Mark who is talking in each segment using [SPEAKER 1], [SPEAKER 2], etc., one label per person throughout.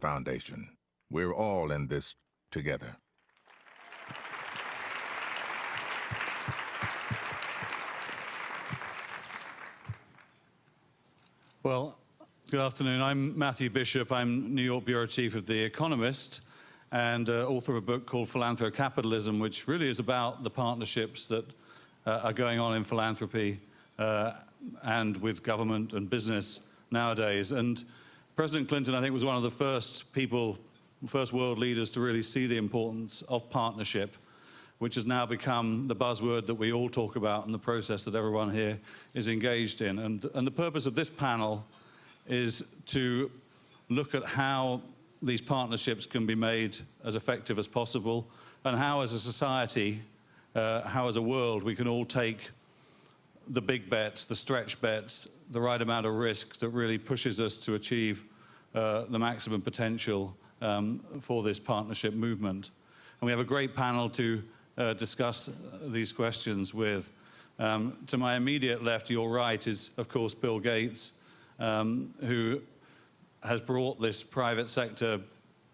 [SPEAKER 1] Foundation. We're all in this together.
[SPEAKER 2] Well, good afternoon. I'm Matthew Bishop. I'm New York Bureau Chief of The Economist and author of a book called Philanthropia, which really is about the partnerships that are going on in philanthropy and with government and business nowadays. And President Clinton, I think, was one of the first world leaders to really see the importance of partnership, which has now become the buzzword that we all talk about and the process that everyone here is engaged in. And the purpose of this panel is to look at how these partnerships can be made as effective as possible, and how as a society, how as a world, we can all take the big bets, the stretch bets, the right amount of risk that really pushes us to achieve the maximum potential for this partnership movement. And we have a great panel to discuss these questions with. To my immediate left, your right, is of course Bill Gates, who has brought this private sector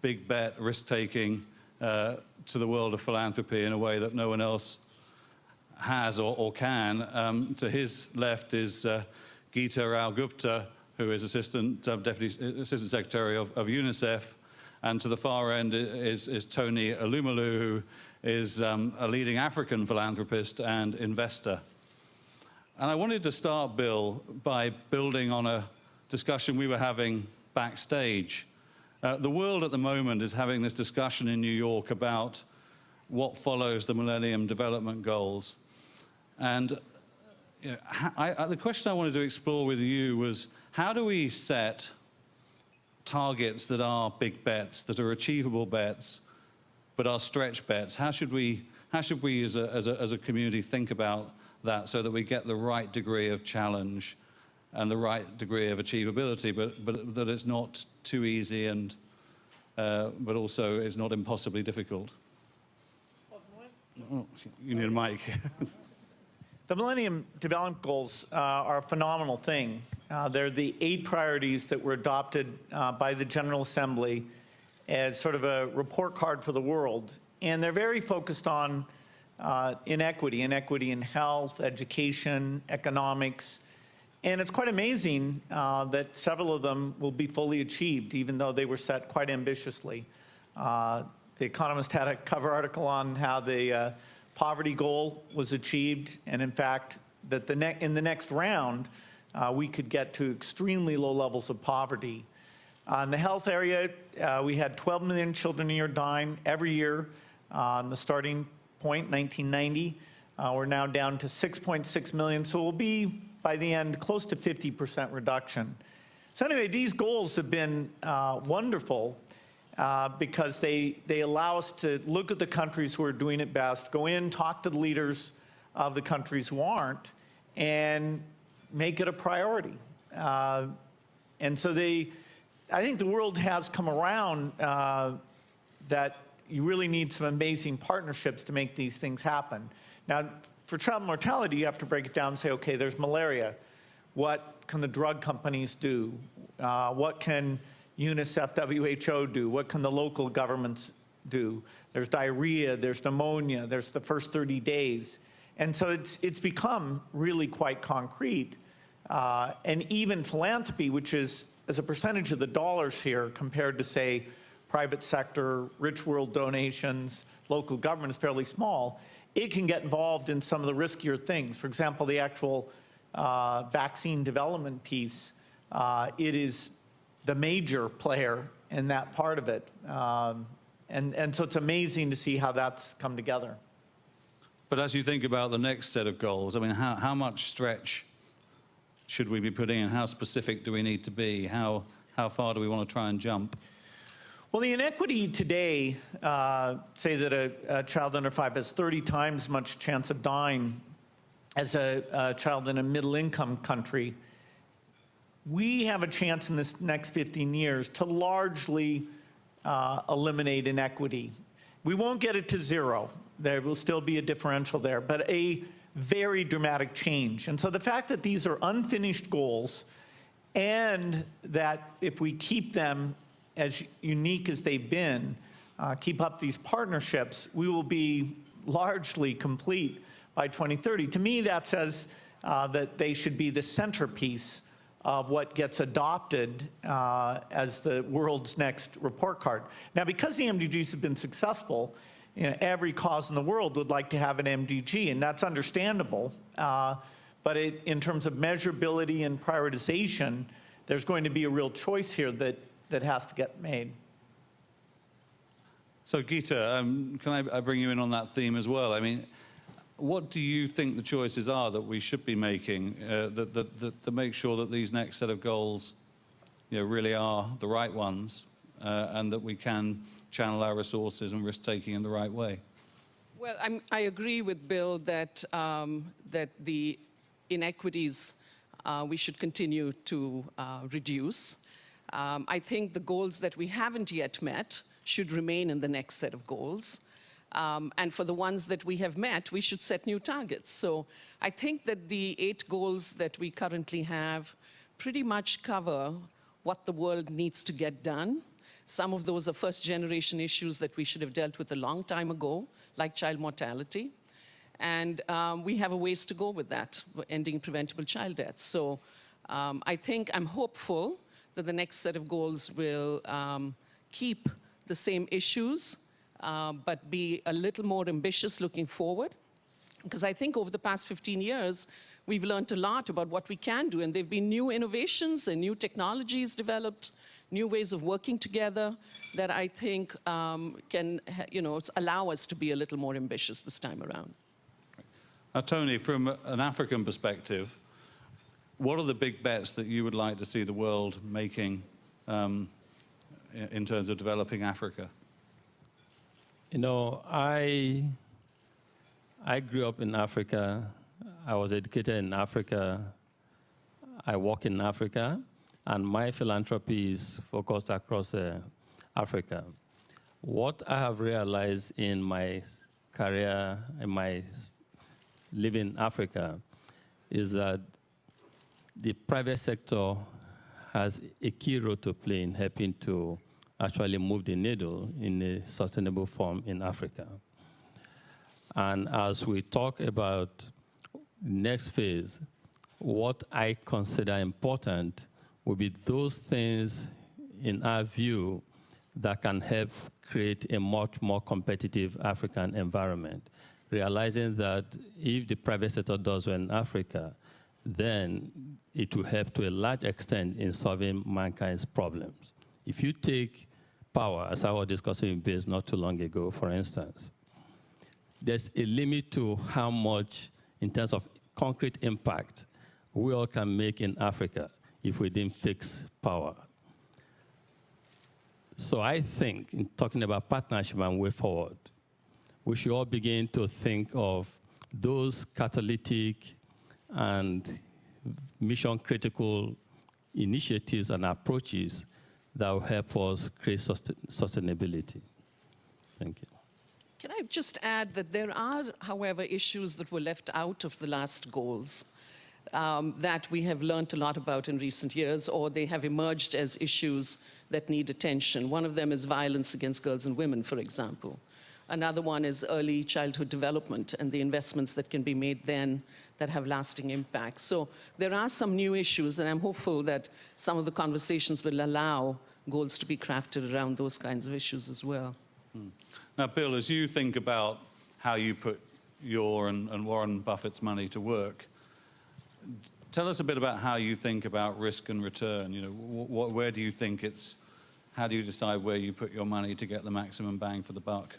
[SPEAKER 2] big bet risk-taking to the world of philanthropy in a way that no one else has or can. To his left is Geeta Rao-Gupta, who is Assistant Secretary of UNICEF, and to the far end is Tony Alumelu, who is a leading African philanthropist and investor. And I wanted to start, Bill, by building on a discussion we were having backstage. The world at the moment is having this discussion in New York about what follows the Millennium Development Goals. And you know, the question I wanted to explore with you was, how do we set targets that are big bets, that are achievable bets, but are stretch bets? How should we as a community think about that so that we get the right degree of challenge and the right degree of achievability, but that it's not too easy and but also it's not impossibly difficult? Oh, you need a mic.
[SPEAKER 3] The Millennium Development Goals are a phenomenal thing. They're the 8 priorities that were adopted by the General Assembly as sort of a report card for the world. And they're very focused on inequity in health, education, economics. And it's quite amazing that several of them will be fully achieved, even though they were set quite ambitiously. The Economist had a cover article on how the poverty goal was achieved, and in fact, that in the next round, we could get to extremely low levels of poverty. In the health area, we had 12 million children a year dying every year. On the starting point, 1990, we're now down to 6.6 million, so we'll be, by the end, close to 50% reduction. So anyway, these goals have been wonderful because they allow us to look at the countries who are doing it best, go in, talk to the leaders of the countries who aren't, and make it a priority. And so I think the world has come around that you really need some amazing partnerships to make these things happen. Now, for child mortality, you have to break it down and say, okay, there's malaria. What can the drug companies do? What can UNICEF, WHO do? What can the local governments do? There's diarrhea, there's pneumonia, there's the first 30 days. And so it's become really quite concrete. And even philanthropy, which is, as a percentage of the dollars here compared to, say, private sector, rich world donations, local government is fairly small, it can get involved in some of the riskier things. For example, the actual vaccine development piece, it is the major player in that part of it. And so it's amazing to see how that's come together.
[SPEAKER 2] But as you think about the next set of goals, I mean, how much stretch should we be putting in? How specific do we need to be? How far do we want to try and jump?
[SPEAKER 3] Well, the inequity today, say that a child under 5 has 30 times as much chance of dying as a child in a middle-income country. We have a chance in this next 15 years to largely eliminate inequity. We won't get it to 0. There will still be a differential there, but a very dramatic change. And so the fact that these are unfinished goals, and that if we keep them as unique as they've been, keep up these partnerships, we will be largely complete by 2030. To me, that says that they should be the centerpiece of what gets adopted as the world's next report card. Now, because the MDGs have been successful, every cause in the world would like to have an MDG, and that's understandable. But in terms of measurability and prioritization, there's going to be a real choice here that has to get made.
[SPEAKER 2] So, Geeta, can I bring you in on that theme as well? I mean, what do you think the choices are that we should be making that make sure that these next set of goals, really are the right ones, and that we can channel our resources and risk-taking in the right way?
[SPEAKER 4] Well, I agree with Bill that that the inequities we should continue to reduce. I think the goals that we haven't yet met should remain in the next set of goals. And for the ones that we have met, we should set new targets. So I think that the 8 goals that we currently have pretty much cover what the world needs to get done. Some of those are first-generation issues that we should have dealt with a long time ago, like child mortality. And we have a ways to go with that, ending preventable child deaths. So I'm hopeful that the next set of goals will keep the same issues, but be a little more ambitious looking forward. Because I think over the past 15 years, we've learned a lot about what we can do, and there have been new innovations and new technologies developed, new ways of working together that I think can allow us to be a little more ambitious this time around.
[SPEAKER 2] Now, Tony, from an African perspective, what are the big bets that you would like to see the world making in terms of developing Africa?
[SPEAKER 5] I grew up in Africa. I was educated in Africa. I work in Africa, and my philanthropy is focused across Africa. What I have realized in my career, in my living in Africa, is that the private sector has a key role to play in helping to actually move the needle in a sustainable form in Africa. And as we talk about next phase, what I consider important will be those things, in our view, that can help create a much more competitive African environment, realizing that if the private sector does well in Africa, then it will help to a large extent in solving mankind's problems. If you take power, as I was discussing with Biz not too long ago, for instance, there's a limit to how much, in terms of concrete impact, we all can make in Africa if we didn't fix power. So I think, in talking about partnership and way forward, we should all begin to think of those catalytic and mission-critical initiatives and approaches that will help us create sustainability. Thank you.
[SPEAKER 4] Can I just add that there are, however, issues that were left out of the last goals that we have learned a lot about in recent years, or they have emerged as issues that need attention. One of them is violence against girls and women, for example. Another one is early childhood development and the investments that can be made then that have lasting impact. So there are some new issues, and I'm hopeful that some of the conversations will allow goals to be crafted around those kinds of issues as well.
[SPEAKER 2] Now, Bill, as you think about how you put your and Warren Buffett's money to work, tell us a bit about how you think about risk and return. Where do you think how do you decide where you put your money to get the maximum bang for the buck?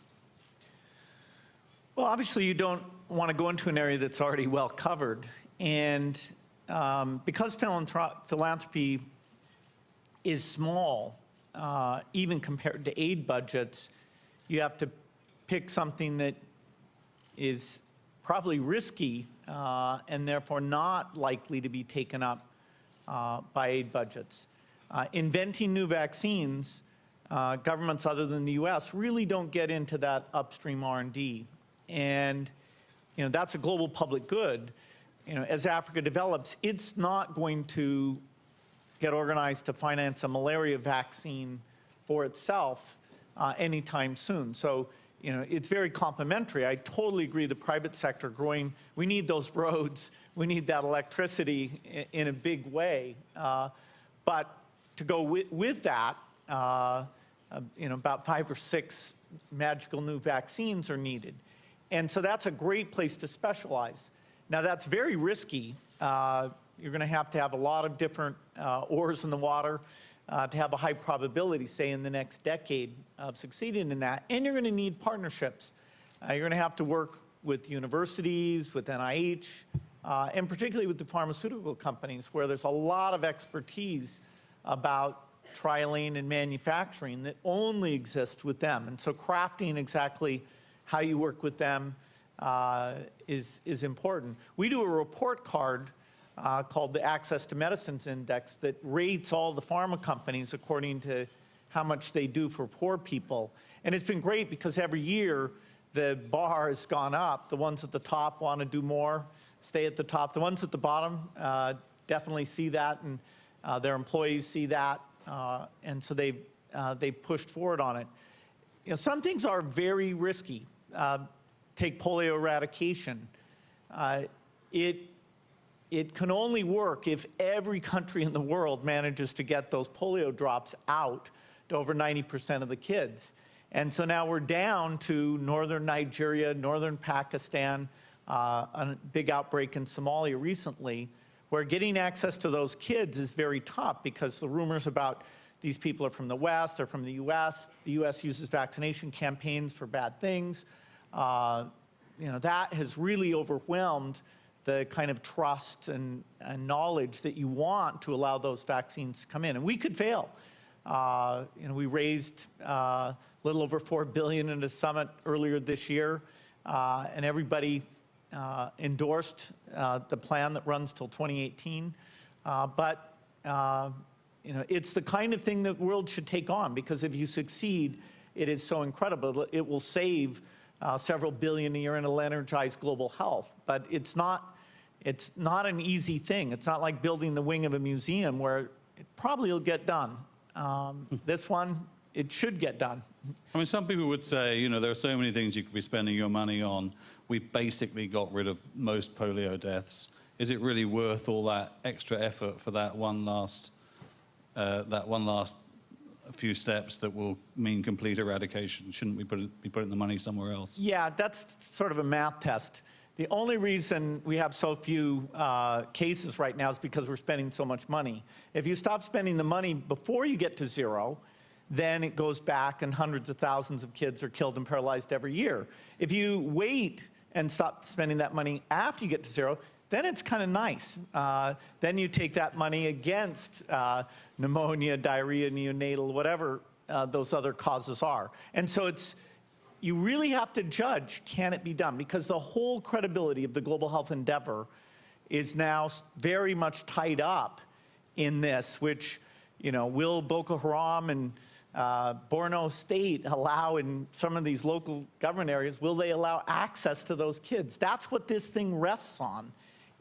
[SPEAKER 3] Well, obviously, you don't want to go into an area that's already well covered. And because philanthropy is small, even compared to aid budgets, you have to pick something that is probably risky and therefore not likely to be taken up by aid budgets. Inventing new vaccines, governments other than the US really don't get into that upstream R&D. And that's a global public good. As Africa develops, it's not going to get organized to finance a malaria vaccine for itself anytime soon. So, you know, it's very complementary. I totally agree the private sector growing, we need those roads, we need that electricity in a big way. But to go with that, you know, about 5 or 6 magical new vaccines are needed. And so that's a great place to specialize. Now that's very risky. You're going to have a lot of different oars in the water to have a high probability, say, in the next decade of succeeding in that. And you're going to need partnerships. You're going to have to work with universities, with NIH, and particularly with the pharmaceutical companies, where there's a lot of expertise about trialing and manufacturing that only exists with them. And so crafting exactly how you work with them is important. We do a report card called the Access to Medicines Index that rates all the pharma companies according to how much they do for poor people. And it's been great because every year the bar has gone up. The ones at the top want to do more, stay at the top. The ones at the bottom definitely see that, and their employees see that, and so they pushed forward on it. You know, some things are very risky. Take polio eradication. It can only work if every country in the world manages to get those polio drops out to over 90% of the kids. And so now we're down to northern Nigeria, northern Pakistan, a big outbreak in Somalia recently, where getting access to those kids is very tough because the rumors about these people are from the West, they're from the US. The US uses vaccination campaigns for bad things. You know, that has really overwhelmed the kind of trust and knowledge that you want to allow those vaccines to come in. And we could fail. You know, we raised a little over $4 billion in a summit earlier this year, and everybody endorsed the plan that runs till 2018. But you know, it's the kind of thing that the world should take on, because if you succeed, it is so incredible. It will save several billion a year, and it'll energize global health. But it's not an easy thing. It's not like building the wing of a museum where it probably will get done. This one, it should get done.
[SPEAKER 2] I mean, some people would say, you know, there are so many things you could be spending your money on. We've basically got rid of most polio deaths. Is it really worth all that extra effort for that one last few steps that will mean complete eradication? Shouldn't we be putting the money somewhere else?
[SPEAKER 3] Yeah, that's sort of a math test. The only reason we have so few cases right now is because we're spending so much money. If you stop spending the money before you get to zero, then it goes back and hundreds of thousands of kids are killed and paralyzed every year. If you wait and stop spending that money after you get to zero, then it's kind of nice. Then you take that money against pneumonia, diarrhea, neonatal, whatever those other causes are. And so you really have to judge, can it be done? Because the whole credibility of the global health endeavor is now very much tied up in this, which, you know, will Boko Haram and Borno State allow in some of these local government areas, will they allow access to those kids? That's what this thing rests on.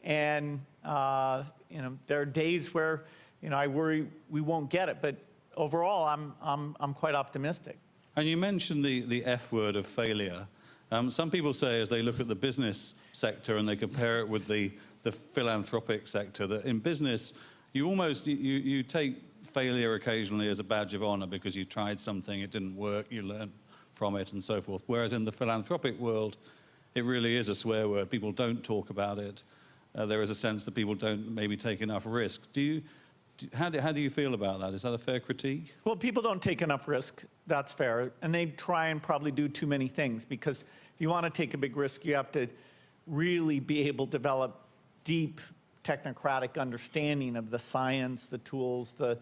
[SPEAKER 3] And, you know, there are days where, you know, I worry we won't get it, but overall, I'm quite optimistic.
[SPEAKER 2] And you mentioned the F word of failure. Some people say, as they look at the business sector and they compare it with the philanthropic sector, that in business, you take failure occasionally as a badge of honor because you tried something, it didn't work, you learn from it and so forth. Whereas in the philanthropic world, it really is a swear word. People don't talk about it. There is a sense that people don't maybe take enough risk. How do you feel about that? Is that a fair critique?
[SPEAKER 3] Well, people don't take enough risk. That's fair. And they try and probably do too many things, because if you want to take a big risk, you have to really be able to develop deep technocratic understanding of the science, the tools, the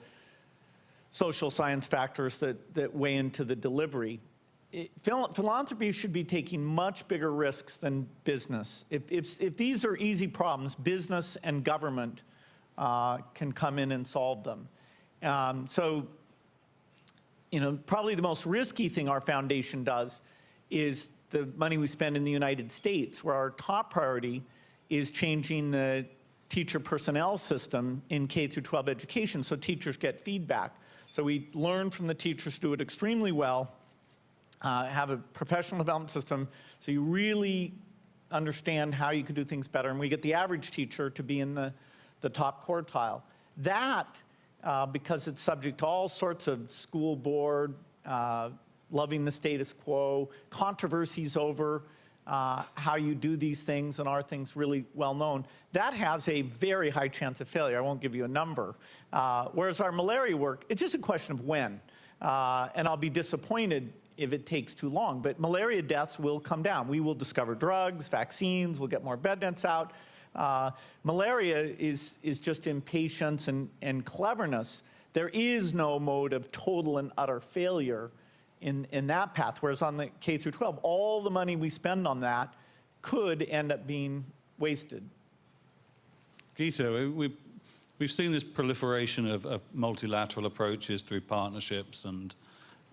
[SPEAKER 3] social science factors that weigh into the delivery. Philanthropy should be taking much bigger risks than business. If these are easy problems, business and government can come in and solve them. So, you know, probably the most risky thing our foundation does is the money we spend in the United States, where our top priority is changing the teacher personnel system in K through 12 education so teachers get feedback. So we learn from the teachers, do it extremely well, have a professional development system, so you really understand how you could do things better, and we get the average teacher to be in the top quartile. That, because it's subject to all sorts of school board, loving the status quo, controversies over how you do these things, and are things really well known, that has a very high chance of failure. I won't give you a number. Whereas our malaria work, it's just a question of when. And I'll be disappointed if it takes too long, but malaria deaths will come down. We will discover drugs, vaccines, we'll get more bed nets out. Malaria is just impatience and cleverness. There is no mode of total and utter failure in that path, whereas on the K through 12, all the money we spend on that could end up being wasted.
[SPEAKER 2] Gita, we've seen this proliferation of multilateral approaches through partnerships and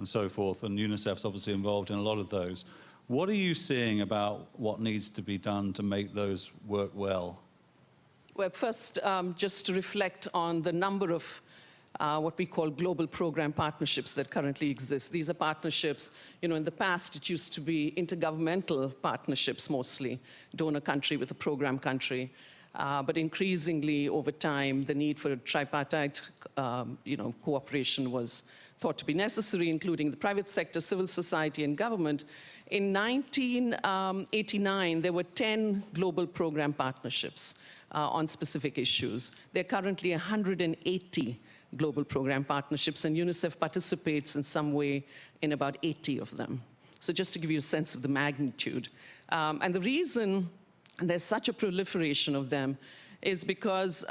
[SPEAKER 2] so forth, and UNICEF's obviously involved in a lot of those. What are you seeing about what needs to be done to make those work well?
[SPEAKER 4] Well, first, just to reflect on the number of what we call global program partnerships that currently exist. These are partnerships, in the past it used to be intergovernmental partnerships mostly, donor country with a program country. But increasingly over time, the need for tripartite, cooperation was thought to be necessary, including the private sector, civil society, and government. In 1989, there were 10 global program partnerships on specific issues. There are currently 180 global program partnerships, and UNICEF participates in some way in about 80 of them. So just to give you a sense of the magnitude. And the reason there's such a proliferation of them is because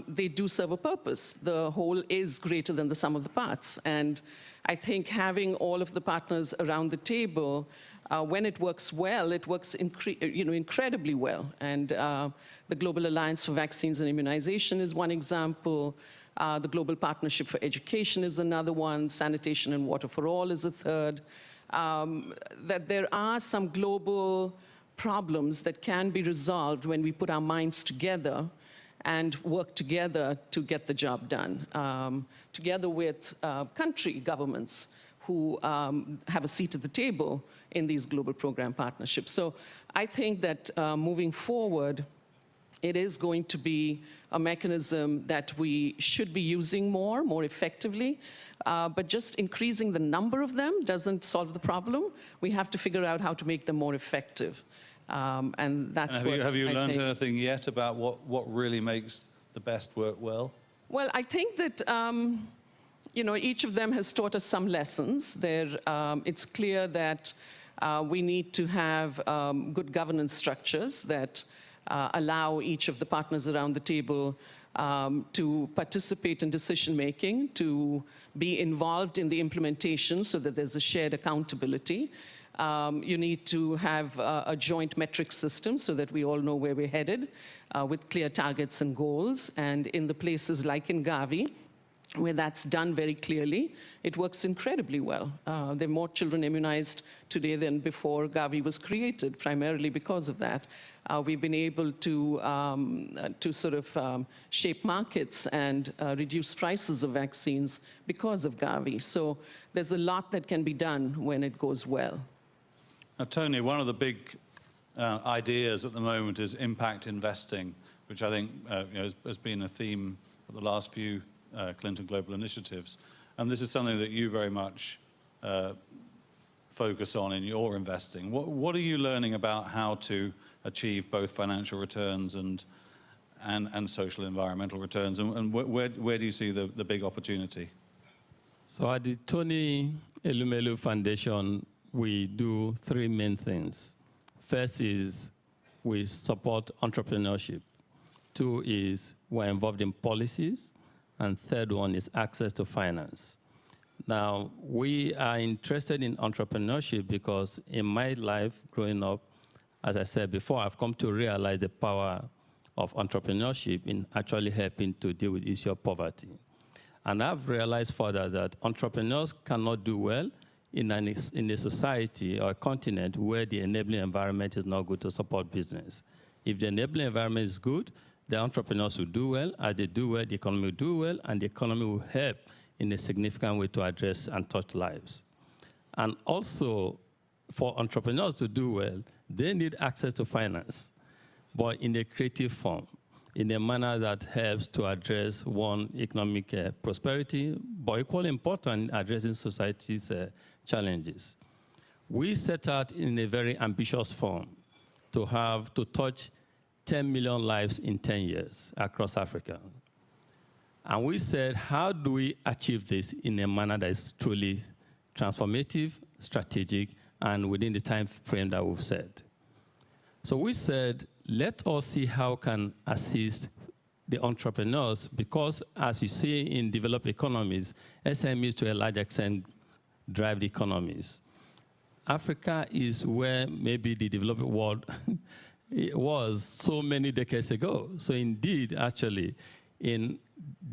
[SPEAKER 4] they do serve a purpose. The whole is greater than the sum of the parts. And I think having all of the partners around the table, when it works well, it works incredibly well. And the Global Alliance for Vaccines and Immunization is one example. The Global Partnership for Education is another one. Sanitation and Water for All is a third. That there are some global problems that can be resolved when we put our minds together and work together to get the job done, together with country governments who have a seat at the table in these global program partnerships. So I think that moving forward, it is going to be a mechanism that we should be using more effectively, but just increasing the number of them doesn't solve the problem. We have to figure out how to make them more effective. And that's
[SPEAKER 2] have you learned anything yet about what really makes the best work well?
[SPEAKER 4] Well, I think that each of them has taught us some lessons. It's clear that we need to have good governance structures that allow each of the partners around the table to participate in decision-making, to be involved in the implementation so that there's a shared accountability. You need to have a joint metric system so that we all know where we're headed with clear targets and goals. And in the places like in Gavi, where that's done very clearly, it works incredibly well. There are more children immunized today than before Gavi was created, primarily because of that. We've been able to sort of shape markets and reduce prices of vaccines because of Gavi. So there's a lot that can be done when it goes well.
[SPEAKER 2] Now, Tony, one of the big ideas at the moment is impact investing, which I think has been a theme for the last few Clinton Global Initiatives. And this is something that you very much focus on in your investing. What are you learning about how to achieve both financial returns and social environmental returns? And where do you see the big opportunity?
[SPEAKER 5] So at the Tony Elumelu Foundation, we do three main things. First is we support entrepreneurship. Two is we're involved in policies. And third one is access to finance. Now, we are interested in entrepreneurship because in my life growing up, as I said before, I've come to realize the power of entrepreneurship in actually helping to deal with the issue of poverty. And I've realized further that entrepreneurs cannot do well in a society or a continent where the enabling environment is not good to support business. If the enabling environment is good, the entrepreneurs will do well. As they do well, the economy will do well, and the economy will help in a significant way to address and touch lives. And also, for entrepreneurs to do well, they need access to finance, but in a creative form, in a manner that helps to address, one, economic prosperity, but equally important, addressing society's challenges. We set out in a very ambitious form to touch 10 million lives in 10 years across Africa. And we said, how do we achieve this in a manner that is truly transformative, strategic, and within the time frame that we've set? So we said, let us see how can assist the entrepreneurs, because as you see in developed economies, SMEs to a large extent drive the economies. Africa is where maybe the developed world it was so many decades ago. So indeed, actually, in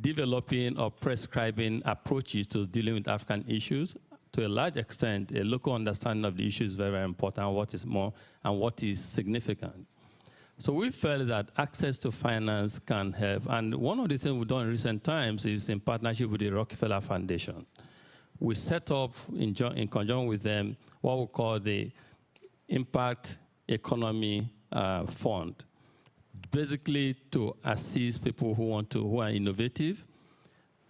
[SPEAKER 5] developing or prescribing approaches to dealing with African issues, to a large extent, a local understanding of the issue is very, very important, what is more and what is significant. So we felt that access to finance can help. And one of the things we've done in recent times is in partnership with the Rockefeller Foundation. We set up, in conjunction with them, what we call the Impact Economy Fund, basically to assist people who are innovative,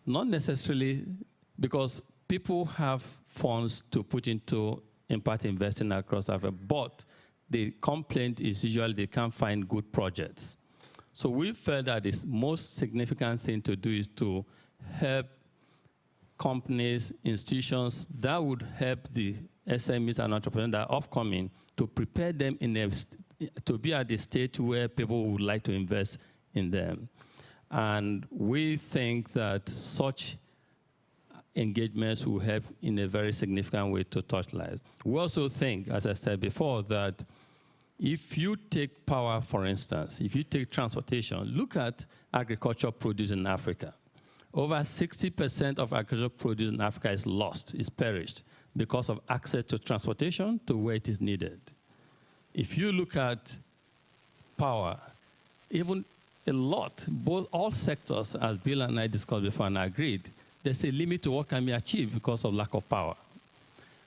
[SPEAKER 5] not necessarily because people have funds to put into impact investing across Africa, but the complaint is usually they can't find good projects. So we felt that the most significant thing to do is to help companies, institutions that would help the SMEs and entrepreneurs that are upcoming to prepare them to be at the state where people would like to invest in them. And we think that such engagements will help in a very significant way to touch lives. We also think, as I said before, that if you take power, for instance, if you take transportation, look at agricultural produce in Africa. Over 60% of agricultural produce in Africa is lost, is perished, because of access to transportation to where it is needed. If you look at power, even a lot, all sectors, as Bill and I discussed before and agreed, there's a limit to what can be achieved because of lack of power.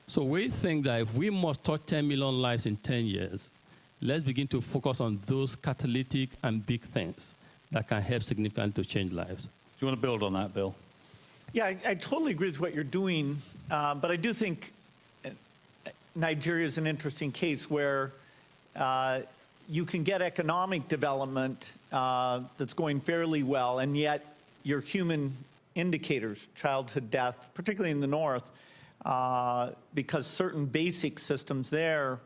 [SPEAKER 5] So we think that if we must touch 10 million lives in 10 years, let's begin to focus on those catalytic and big things that can help significantly to change lives.
[SPEAKER 2] Do you want to build on that, Bill?
[SPEAKER 3] Yeah, I totally agree with what you're doing, but I do think Nigeria is an interesting case where you can get economic development that's going fairly well, and yet your human indicators, childhood death, particularly in the north, because certain basic systems there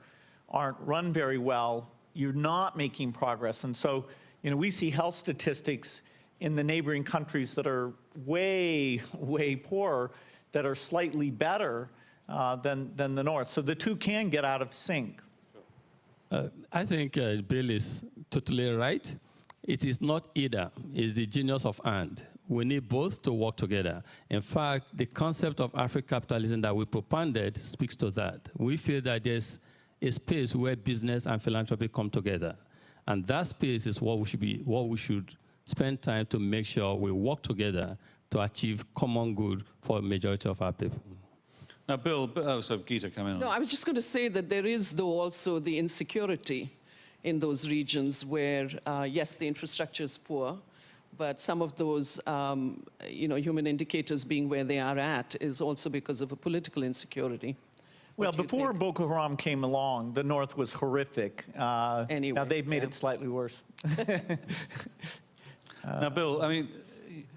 [SPEAKER 3] aren't run very well, you're not making progress. And so, we see health statistics in the neighboring countries that are way, way poorer, that are slightly better than the north. So the two can get out of sync.
[SPEAKER 5] I think Bill is totally right. It is not either. It's the genius of and. We need both to work together. In fact, the concept of Afro-capitalism that we propounded speaks to that. We feel that there's a space where business and philanthropy come together. And that space is what we should spend time to make sure we work together to achieve common good for a majority of our people.
[SPEAKER 2] Now, Bill, so Gita, come in.
[SPEAKER 4] No, I was just going to say that there is, though, also the insecurity in those regions where, yes, the infrastructure is poor, but some of those, human indicators being where they are at is also because of a political insecurity.
[SPEAKER 3] Well, before Boko Haram came along, the north was horrific.
[SPEAKER 4] Anyway,
[SPEAKER 3] now they've made it slightly worse.
[SPEAKER 2] Now, Bill, I mean,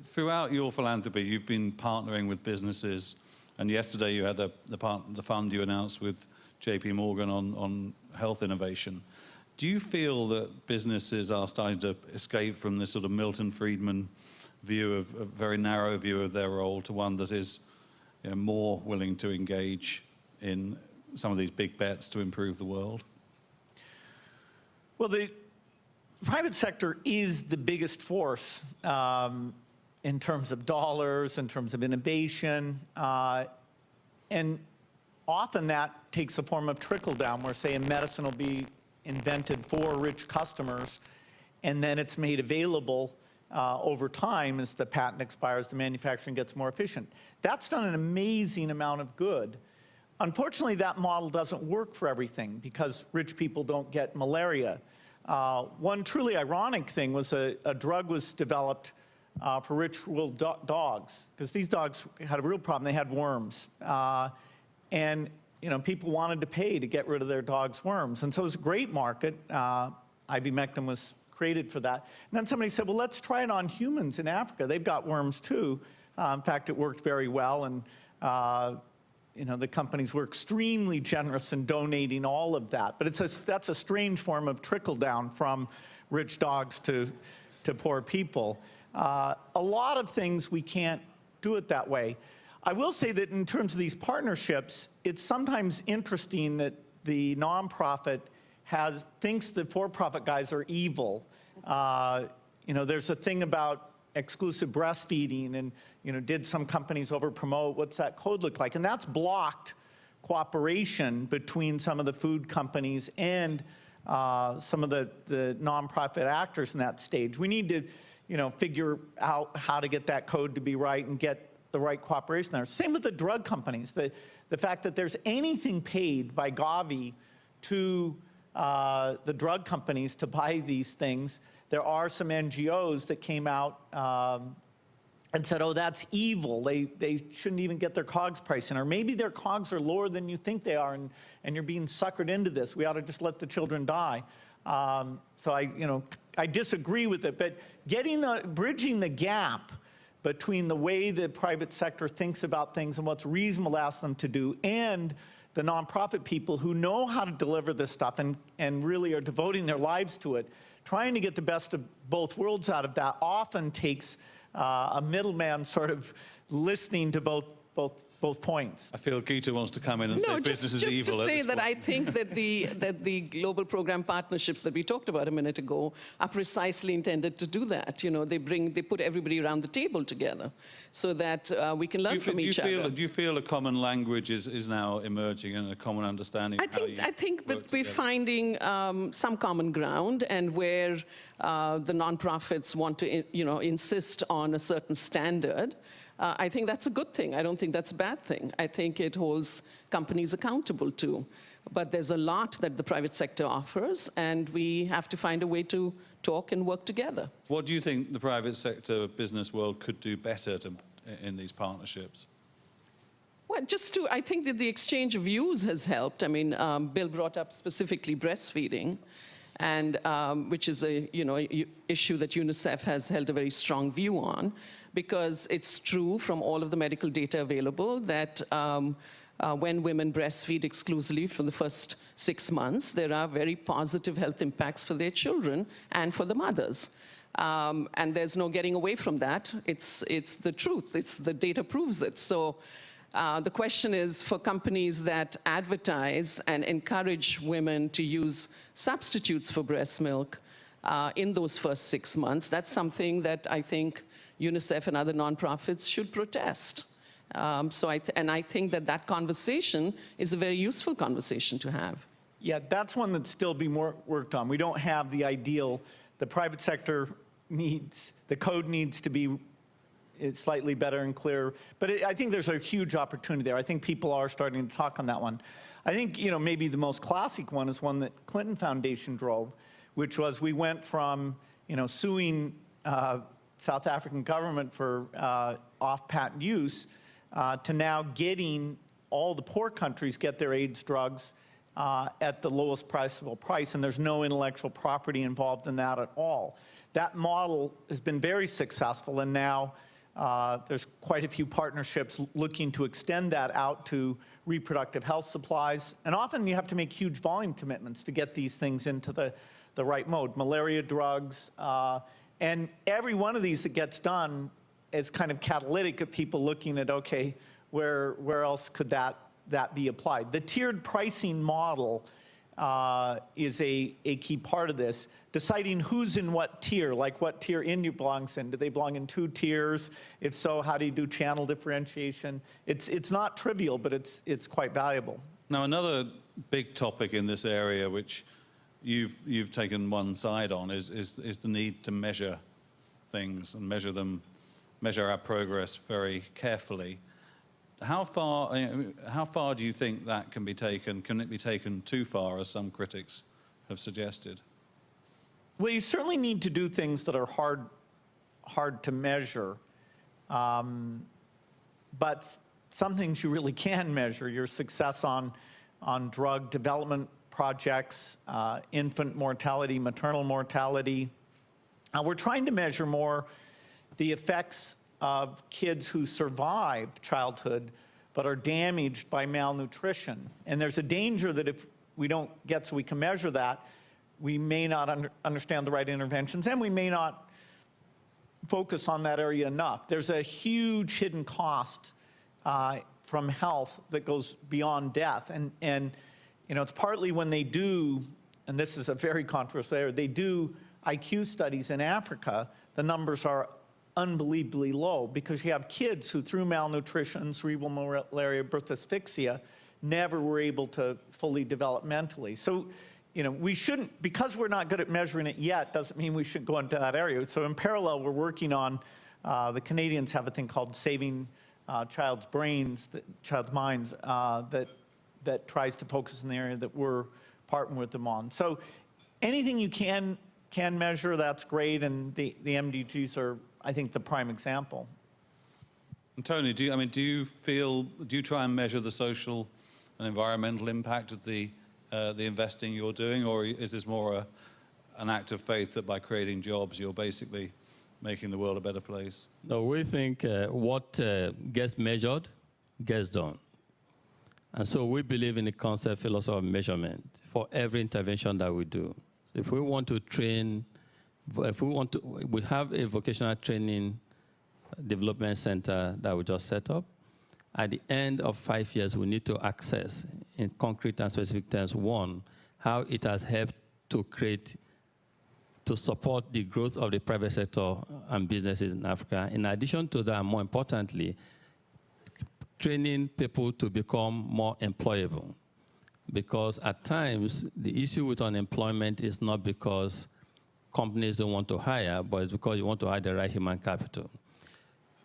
[SPEAKER 2] throughout your philanthropy, you've been partnering with businesses, and yesterday you had the fund you announced with JP Morgan on health innovation. Do you feel that businesses are starting to escape from this sort of Milton Friedman view of a very narrow view of their role to one that is more willing to engage in some of these big bets to improve the world?
[SPEAKER 3] Well, the private sector is the biggest force in terms of dollars, in terms of innovation, and often that takes the form of trickle down, where, say, a medicine will be invented for rich customers, and then it's made available over time as the patent expires, the manufacturing gets more efficient. That's done an amazing amount of good. Unfortunately, that model doesn't work for everything because rich people don't get malaria. One truly ironic thing was a drug was developed for rich little dogs, because these dogs had a real problem. They had worms. And people wanted to pay to get rid of their dog's worms. And so it was a great market. Ivermectin was created for that. And then somebody said, well, let's try it on humans in Africa. They've got worms too. In fact, it worked very well. And the companies were extremely generous in donating all of that. But that's a strange form of trickle down from rich dogs to poor people. A lot of things we can't do it that way. I will say that in terms of these partnerships, it's sometimes interesting that the nonprofit thinks the for-profit guys are evil. There's a thing about exclusive breastfeeding and, did some companies over-promote? What's that code look like? And that's blocked cooperation between some of the food companies and some of the nonprofit actors in that stage. We need to, figure out how to get that code to be right and get the right cooperation there. Same with the drug companies. The fact that there's anything paid by Gavi to the drug companies to buy these things. There are some NGOs that came out and said, oh, that's evil. They shouldn't even get their COGS pricing. Or maybe their COGS are lower than you think they are, and you're being suckered into this. We ought to just let the children die. So I disagree with it. But bridging the gap between the way the private sector thinks about things and what's reasonable to ask them to do, and the nonprofit people who know how to deliver this stuff and really are devoting their lives to it, trying to get the best of both worlds out of that often takes a middleman sort of listening to both points.
[SPEAKER 2] I feel Gita wants to come in and say business is evil.
[SPEAKER 4] Just to say that I think that the global program partnerships that we talked about a minute ago are precisely intended to do that. They put everybody around the table together so that we can learn from each other.
[SPEAKER 2] Do you feel a common language is now emerging and a common understanding?
[SPEAKER 4] I think that we're finding some common ground, and where the nonprofits want to insist on a certain standard. I think that's a good thing. I don't think that's a bad thing. I think it holds companies accountable too. But there's a lot that the private sector offers, and we have to find a way to talk and work together.
[SPEAKER 2] What do you think the private sector business world could do better in these partnerships?
[SPEAKER 4] Well, I think that the exchange of views has helped. I mean, Bill brought up specifically breastfeeding, and which is a issue that UNICEF has held a very strong view on, because it's true from all of the medical data available that when women breastfeed exclusively for the first 6 months, there are very positive health impacts for their children and for the mothers. And there's no getting away from that. It's the truth. The data proves it. So the question is, for companies that advertise and encourage women to use substitutes for breast milk in those first 6 months, that's something that I think UNICEF and other nonprofits should protest. I think that conversation is a very useful conversation to have.
[SPEAKER 3] Yeah, that's one that's still being worked on. We don't have the ideal. The private sector the code needs to be slightly better and clearer. But I think there's a huge opportunity there. I think people are starting to talk on that one. I think, maybe the most classic one is one that Clinton Foundation drove, which was we went from, suing South African government for off-patent use to now getting all the poor countries get their AIDS drugs at the lowest priceable price, and there's no intellectual property involved in that at all. That model has been very successful, and now there's quite a few partnerships looking to extend that out to reproductive health supplies. And often you have to make huge volume commitments to get these things into the right mode. Malaria drugs, and every one of these that gets done is kind of catalytic of people looking at, okay, where else could that be applied? The tiered pricing model is a key part of this. Deciding who's in what tier, like what tier India belongs in. Do they belong in 2 tiers? If so, how do you do channel differentiation? It's not trivial, but it's quite valuable.
[SPEAKER 2] Now, another big topic in this area, which you've taken one side on, is the need to measure things and measure our progress very carefully. How far do you think that can be taken? Can it be taken too far, as some critics have suggested?
[SPEAKER 3] Well, you certainly need to do things that are hard to measure. But some things you really can measure, your success on drug development projects, infant mortality, maternal mortality. We're trying to measure more the effects of kids who survive childhood but are damaged by malnutrition. And there's a danger that if we don't get so we can measure that, we may not understand the right interventions, and we may not focus on that area enough. There's a huge hidden cost from health that goes beyond death. And you know, it's partly when they do, and this is a very controversial area, they do IQ studies in Africa, the numbers are unbelievably low because you have kids who through malnutrition, cerebral malaria, birth asphyxia, never were able to fully develop mentally. So, you know, we shouldn't, because we're not good at measuring it yet, doesn't mean we should go into that area. So in parallel, we're working on, the Canadians have a thing called Saving Child's Minds, that tries to focus in the area that we're partnering with them on. So anything you can measure, that's great, and the MDGs are, I think, the prime example.
[SPEAKER 2] And Tony, do you try and measure the social and environmental impact of the investing you're doing, or is this more an act of faith that by creating jobs you're basically making the world a better place?
[SPEAKER 5] No, we think what gets measured gets done. And so we believe in the concept philosophy of measurement for every intervention that we do. If we want to train, we have a vocational training development center that we just set up. At the end of 5 years, we need to assess in concrete and specific terms, one, how it has helped to support the growth of the private sector and businesses in Africa. In addition to that, more importantly, training people to become more employable. Because at times, the issue with unemployment is not because companies don't want to hire, but it's because you want to hire the right human capital.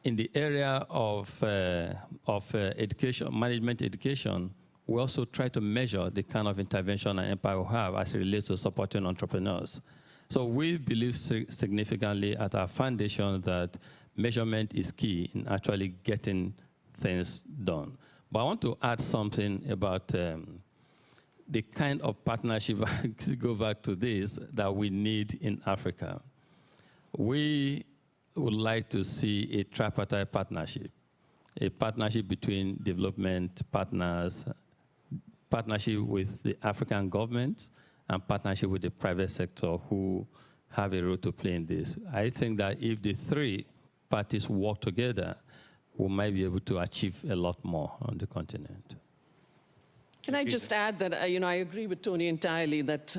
[SPEAKER 5] In the area of education, management education, we also try to measure the kind of intervention and impact we have as it relates to supporting entrepreneurs. So we believe significantly at our foundation that measurement is key in actually getting things done. But I want to add something about the kind of partnership, go back to this, that we need in Africa. We would like to see a tripartite partnership, a partnership between development partners, partnership with the African government, and partnership with the private sector who have a role to play in this. I think that if the three parties work together, we might be able to achieve a lot more on the continent.
[SPEAKER 4] Can I just add that, I agree with Tony entirely that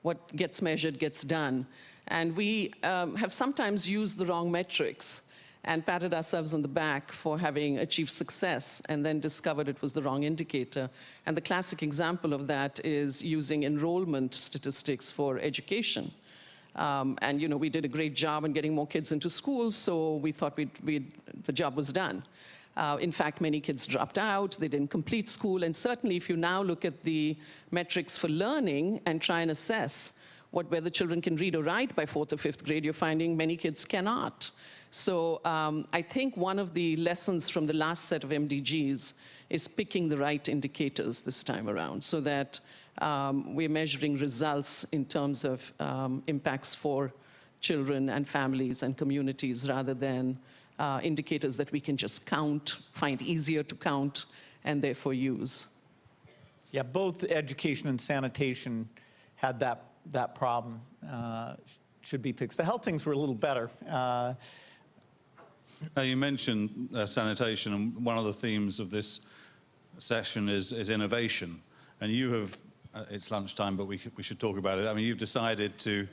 [SPEAKER 4] what gets measured gets done. And we have sometimes used the wrong metrics and patted ourselves on the back for having achieved success and then discovered it was the wrong indicator. And the classic example of that is using enrollment statistics for education. And we did a great job in getting more kids into school, so we thought the job was done. In fact, many kids dropped out, they didn't complete school, and certainly if you now look at the metrics for learning and try and assess whether children can read or write by 4th or 5th grade, you're finding many kids cannot. So I think one of the lessons from the last set of MDGs is picking the right indicators this time around so that we're measuring results in terms of impacts for children and families and communities rather than indicators that we can just count, find easier to count, and therefore use.
[SPEAKER 3] Yeah, both education and sanitation had that problem, should be fixed. The health things were a little better.
[SPEAKER 2] You mentioned sanitation, and one of the themes of this session is innovation. And you have, it's lunchtime, but we should talk about it. I mean, you've decided to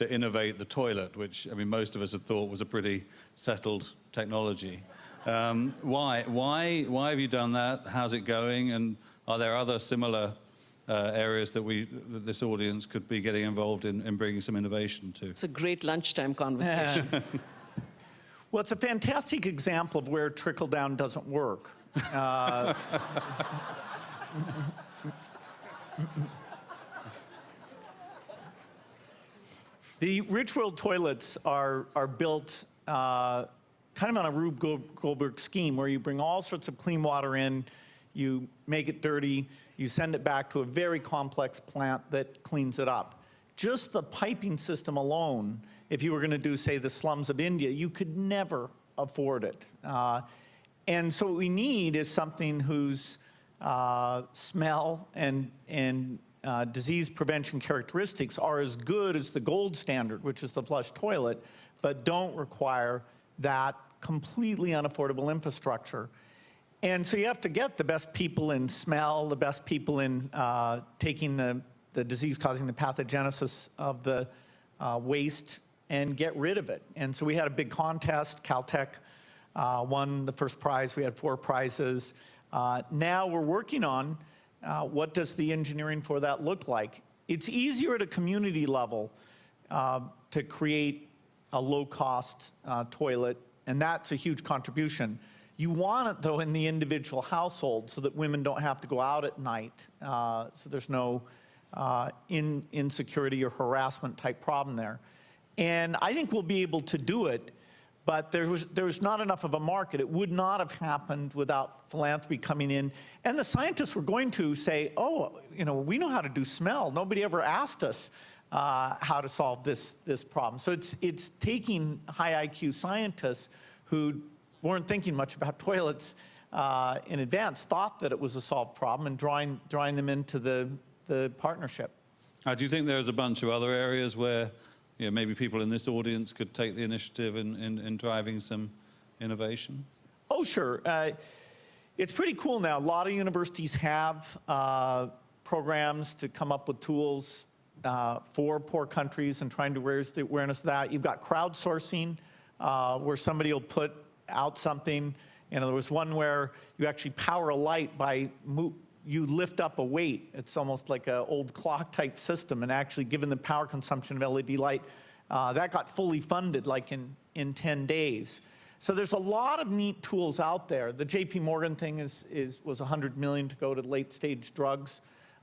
[SPEAKER 2] innovate the toilet, which, I mean, most of us had thought was a pretty settled technology. Why have you done that? How's it going? And are there other similar areas that this audience could be getting involved in bringing some innovation to?
[SPEAKER 4] It's a great lunchtime conversation.
[SPEAKER 3] Well, it's a fantastic example of where trickle-down doesn't work. The Rich World toilets are built kind of on a Rube Goldberg scheme, where you bring all sorts of clean water in, you make it dirty, you send it back to a very complex plant that cleans it up. Just the piping system alone, if you were going to do, say, the slums of India, you could never afford it. And so what we need is something whose smell and disease prevention characteristics are as good as the gold standard, which is the flush toilet, but don't require that completely unaffordable infrastructure. And so you have to get the best people in smell, the best people in taking the disease causing the pathogenesis of the waste and get rid of it. And so we had a big contest. Caltech won the first prize. We had 4 prizes. Now we're working on what does the engineering for that look like. It's easier at a community level to create a low-cost toilet, and that's a huge contribution. You want it, though, in the individual household so that women don't have to go out at night, so there's no insecurity or harassment type problem there. And I think we'll be able to do it, but there was not enough of a market. It would not have happened without philanthropy coming in. And the scientists were going to say, oh, you know, we know how to do smell. Nobody ever asked us how to solve this problem. So it's taking high IQ scientists who weren't thinking much about toilets in advance, thought that it was a solved problem, and drawing them into the partnership.
[SPEAKER 2] Do you think there's a bunch of other areas where maybe people in this audience could take the initiative in driving some innovation?
[SPEAKER 3] Oh, sure. It's pretty cool now. A lot of universities have programs to come up with tools for poor countries and trying to raise the awareness of that. You've got crowdsourcing, where somebody will put out something. You know, there was one where you actually power a light by you lift up a weight. It's almost like an old clock type system, and actually given the power consumption of LED light, that got fully funded like in 10 days. So there's a lot of neat tools out there. The JP Morgan thing was $100 million to go to late stage drugs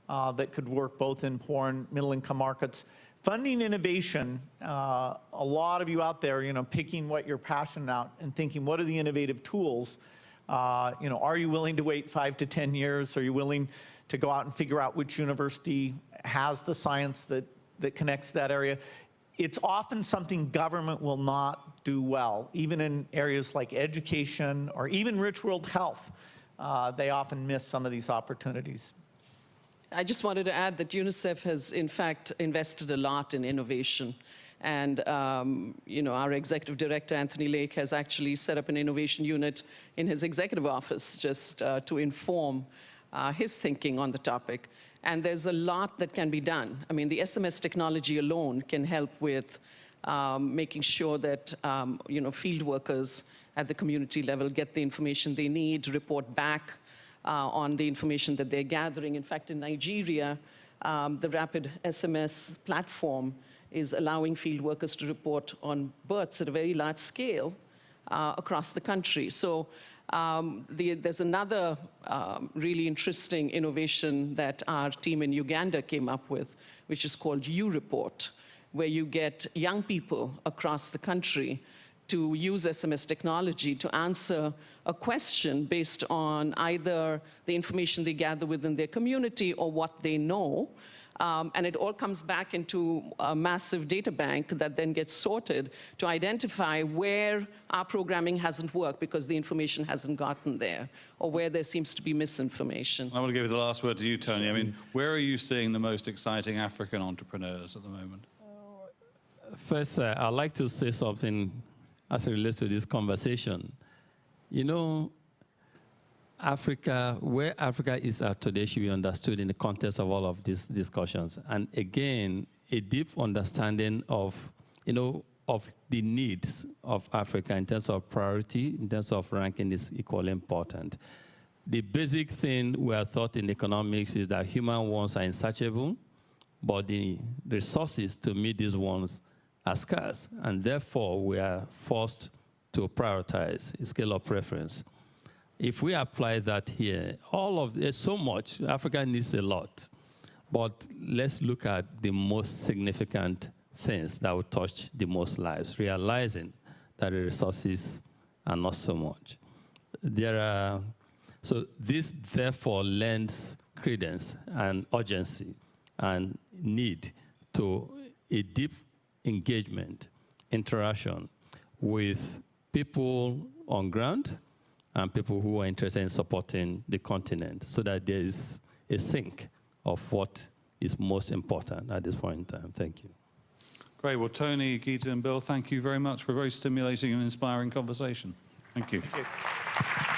[SPEAKER 3] that could work both in poor and middle income markets. Funding innovation, a lot of you out there, picking what you're passionate about and thinking, what are the innovative tools? Are you willing to wait 5 to 10 years? Are you willing to go out and figure out which university has the science that connects to that area? It's often something government will not do well, even in areas like education or even rich world health. They often miss some of these opportunities.
[SPEAKER 4] I just wanted to add that UNICEF has, in fact, invested a lot in innovation. And our executive director, Anthony Lake, has actually set up an innovation unit in his executive office just to inform his thinking on the topic. And there's a lot that can be done. I mean, the SMS technology alone can help with making sure that field workers at the community level get the information they need to report back on the information that they're gathering. In fact, in Nigeria, the rapid SMS platform is allowing field workers to report on births at a very large scale across the country. So there's another really interesting innovation that our team in Uganda came up with, which is called U-Report, where you get young people across the country to use SMS technology to answer a question based on either the information they gather within their community or what they know. And it all comes back into a massive data bank that then gets sorted to identify where our programming hasn't worked because the information hasn't gotten there, or where there seems to be misinformation.
[SPEAKER 2] I want to give the last word to you, Tony. I mean, where are you seeing the most exciting African entrepreneurs at the moment?
[SPEAKER 5] First, I'd like to say something as it relates to this conversation. Africa, where Africa is at today should be understood in the context of all of these discussions. And again, a deep understanding of, of the needs of Africa in terms of priority, in terms of ranking is equally important. The basic thing we are taught in economics is that human wants are insatiable, but the resources to meet these wants are scarce, and therefore we are forced to prioritize a scale of preference. If we apply that here, there's so much, Africa needs a lot, but let's look at the most significant things that will touch the most lives, realizing that the resources are not so much. So this therefore lends credence and urgency and need to a deep engagement, interaction with people on ground and people who are interested in supporting the continent, so that there is a sync of what is most important at this point in time. Thank you.
[SPEAKER 2] Great. Well, Tony, Gita, and Bill, thank you very much for a very stimulating and inspiring conversation. Thank you.
[SPEAKER 3] Thank you.